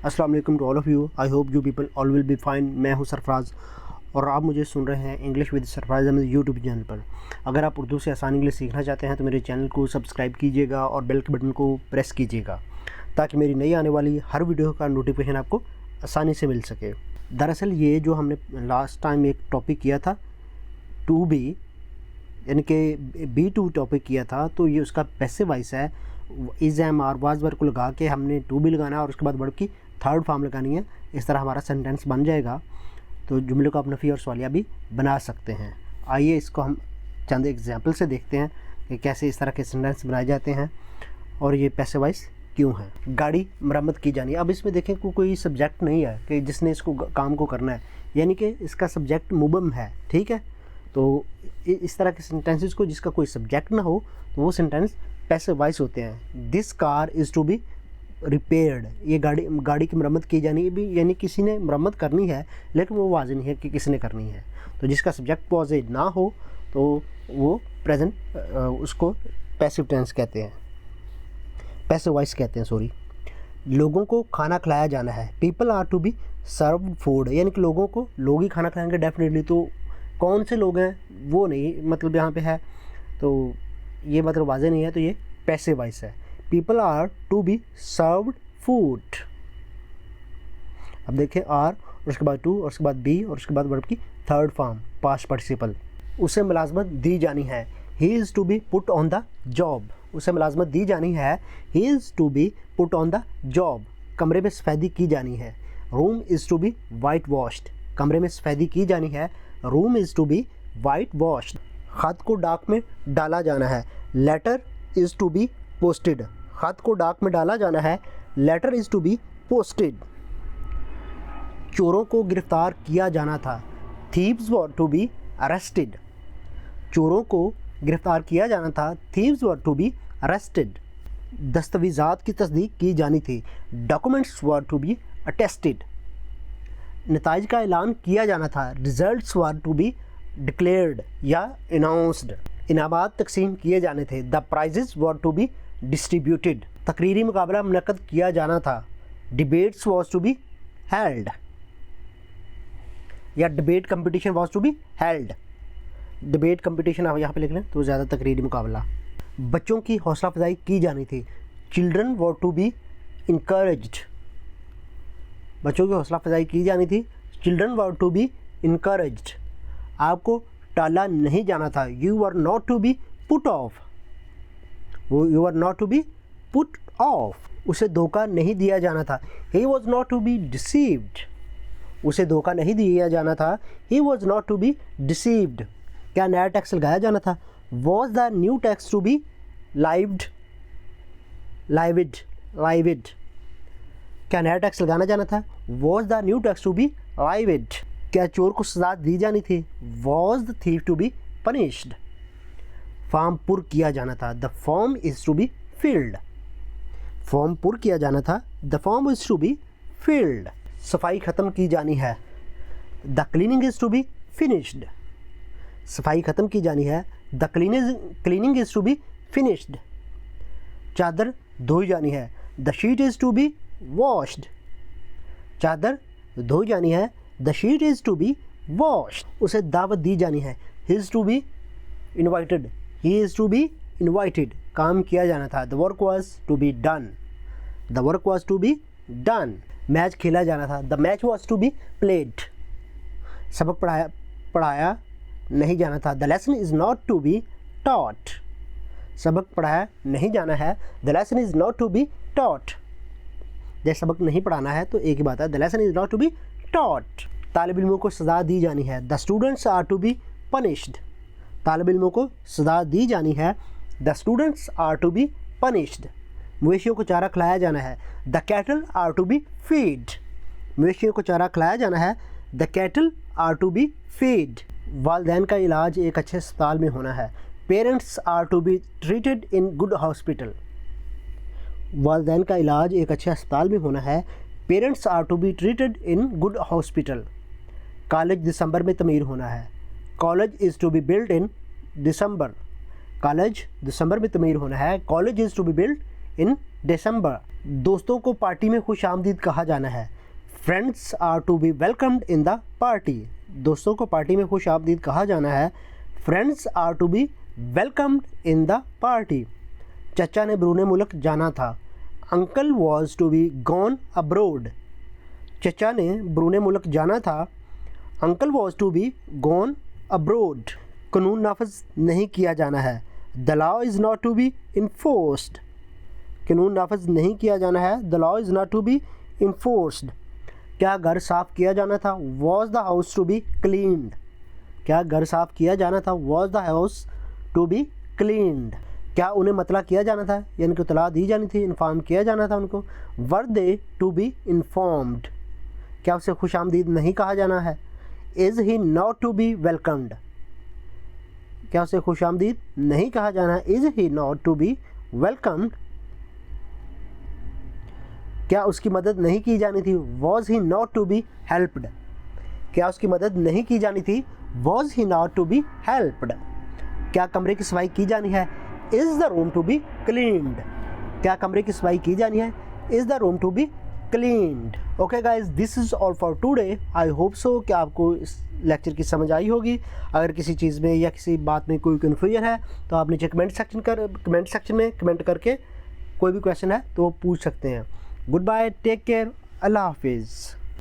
अस्सलाम वालेकुम to all of you. I hope you people all will be fine. मैं हूं सरफराज और आप मुझे सुन रहे हैं English with Sarfaraz Ahmed YouTube channel पर। अगर आप उर्दू से आसान इंग्लिश सीखना चाहते हैं तो मेरे चैनल को सब्सक्राइब कीजिएगा और बेल के बटन को प्रेस कीजिएगा ताकि मेरी नई आने वाली हर वीडियो का नोटिफिकेशन आपको आसानी से मिल सके। दरअसल ये जो हमने लास्ट टाइम एक टॉपिक किया था टू बी यानी कि B2 टॉपिक किया था, तो ये उसका पैसिव वॉइस है। Is am are was verb को लगा के हमने टू बी लगाना और उसके बाद वर्ब की थर्ड फॉर्म लगानी है। इस तरह हमारा सेंटेंस बन जाएगा। तो जुमले को अपना फी और सवालिया भी बना सकते हैं। आइए इसको हम चंद एग्जाम्पल से देखते हैं कि कैसे इस तरह के सेंटेंस बनाए जाते हैं और ये पैसिव वॉइस क्यों है। गाड़ी मरम्मत की जानी है। अब इसमें देखें कोई सब्जेक्ट नहीं है कि जिसने इसको काम को करना है, यानी कि इसका सब्जेक्ट मुबम है। ठीक है, तो इस तरह के सेंटेंसेस को जिसका कोई सब्जेक्ट ना हो तो वो सेंटेंस पैसिव वॉइस होते हैं। This car is to be repaired. ये गाड़ी की मरम्मत की जानी है भी, यानी किसी ने मरम्मत करनी है लेकिन वो वाज़ नहीं है कि किसने करनी है। तो जिसका सब्जेक्ट पॉजिटिव ना हो तो वो प्रेजेंट उसको पैसिव टेंस कहते हैं, पैसिव वॉइस कहते हैं सॉरी। लोगों को खाना खिलाया जाना है। People are to be served food, यानी कि लोगों को लोग ही खाना खिलाएंगे डेफिनेटली। तो कौन से लोग हैं वो नहीं मतलब यहाँ पे है, तो ये मतलब वाज़े नहीं है, तो ये पैसिव वॉइस है। People are to be served food. अब देखें आर और उसके बाद टू और उसके बाद बी और उसके बाद वर्ब की थर्ड फॉर्म पास्ट पार्टिसिपल। उसे मुलाजमत दी जानी है। He is to be put on the job. उसे मुलाजमत दी जानी है। He is to be put on the job. कमरे में सफ़ेदी की जानी है। Room is to be whitewashed. कमरे में सफ़ेदी की जानी है। Room is to be whitewashed. खत को डाक में डाला जाना है। Letter is to be posted. खत को डाक में डाला जाना है। Letter is to be posted. चोरों को गिरफ्तार किया जाना था। Thieves were to be arrested. चोरों को गिरफ्तार किया जाना था। Thieves were to be arrested. दस्तावेज़ात की तस्दीक की जानी थी। Documents were to be attested. नताइज का ऐलान किया जाना था। Results were to be declared या अनाउंस्ड। इनामात तकसीम किए जाने थे। The prizes were to be distributed. तकरीरी मुकाबला मुनक़्क़द किया जाना था। Debates was to be held या debate competition was to be held. Debate competition आप यहाँ पे लिख लें तो ज़्यादा तकरीरी मुकाबला। बच्चों की हौसला अफजाई की जानी थी। Children were to be encouraged. बच्चों की हौसला अफजाई की जानी थी। Children were to be encouraged. आपको टाला नहीं जाना था। You are not to be put off. You are not to be put off. उसे धोखा नहीं दिया जाना था। He was not to be deceived. उसे धोखा नहीं दिया जाना था। He was not to be deceived. क्या नया टैक्स लगाया जाना था। Was the new tax to be levied levied. क्या नया टैक्स लगाना जाना था। Was the new tax to be levied. क्या चोर को सजा दी जानी थी। Was the thief to be punished. Form पुर किया जाना था। The form is to be filled. फॉर्म पुर किया जाना था। The form is to be filled. सफाई ख़त्म की जानी है। The cleaning is to be finished. सफाई ख़त्म की जानी है। The cleaning is to be finished. चादर धोई जानी है। The sheet is to be washed. चादर धोई जानी है। The sheet is to be washed. उसे दावत दी जानी है। He is to be invited. He is to be invited. काम किया जाना था। The work was to be done. The work was to be done. Match खेला जाना था। The match was to be played. सबक पढ़ाया नहीं जाना था। The lesson is not to be taught. सबक पढ़ाया नहीं जाना है। The lesson is not to be taught. जैसे सबक नहीं पढ़ाना है तो एक ही बात है, the lesson is not to be taught. तालिब इल्मों को सज़ा दी जानी है। The students are to be punished. तालिब इल्मों को सज़ा दी जानी है। The students are to be punished. मवेशियों को चारा खिलाया जाना है। The cattle are to be feed. मवेशियों को चारा खिलाया जाना है। The cattle are to be feed. वालिदैन का इलाज एक अच्छे अस्पताल में होना है। Parents are to be treated in good hospital. वालिदैन का इलाज एक अच्छे अस्पताल में होना है। Parents are to be treated in good hospital. College दिसंबर में तमीर होना है। College is to be build in December. College दिसंबर में तमीर होना है। College is to be build in December. दोस्तों को पार्टी में खुश आमदीद कहा जाना है। Friends are to be welcomed in the party. दोस्तों को पार्टी में खुश आमदीद कहा जाना है। Friends are to be welcomed in the party. चचा ने ब्रूने मुल्क जाना था। Uncle was to be gone abroad. चचा ने ब्रूने मुल्क जाना था। Uncle was to be gone abroad. कानून नाफज नहीं किया जाना है। The law is not to be enforced. कानून नाफज नहीं किया जाना है। The law is not to be enforced. क्या घर साफ़ किया जाना था? Was the house to be cleaned. क्या घर साफ़ किया जाना था? Was the house to be cleaned. क्या उन्हें मतला किया जाना था, यानी कि इत्तला दी जानी थी, इन्फॉर्म किया जाना था उनको? Were they to be informed. क्या उसे खुश आमदीद नहीं कहा जाना है? Is he not to be welcomed. क्या उसे खुश आमदीद नहीं कहा जाना है? Is he not to be welcomed. क्या उसकी मदद नहीं की जानी थी? Was he not to be helped. क्या उसकी मदद नहीं की जानी थी? Was he not to be helped. क्या कमरे की सफाई की जानी है? Is the room to be cleaned. क्या कमरे की सफाई की जानी है? Is the room to be cleaned. Okay guys, this is all for today. I hope so कि आपको इस लेक्चर की समझ आई होगी। अगर किसी चीज़ में या किसी बात में कोई कन्फ्यूजन है तो आप नीचे कमेंट सेक्शन में कमेंट करके कोई भी क्वेश्चन है तो वो पूछ सकते हैं। गुड बाय, टेक केयर, अल्लाह हाफिज़।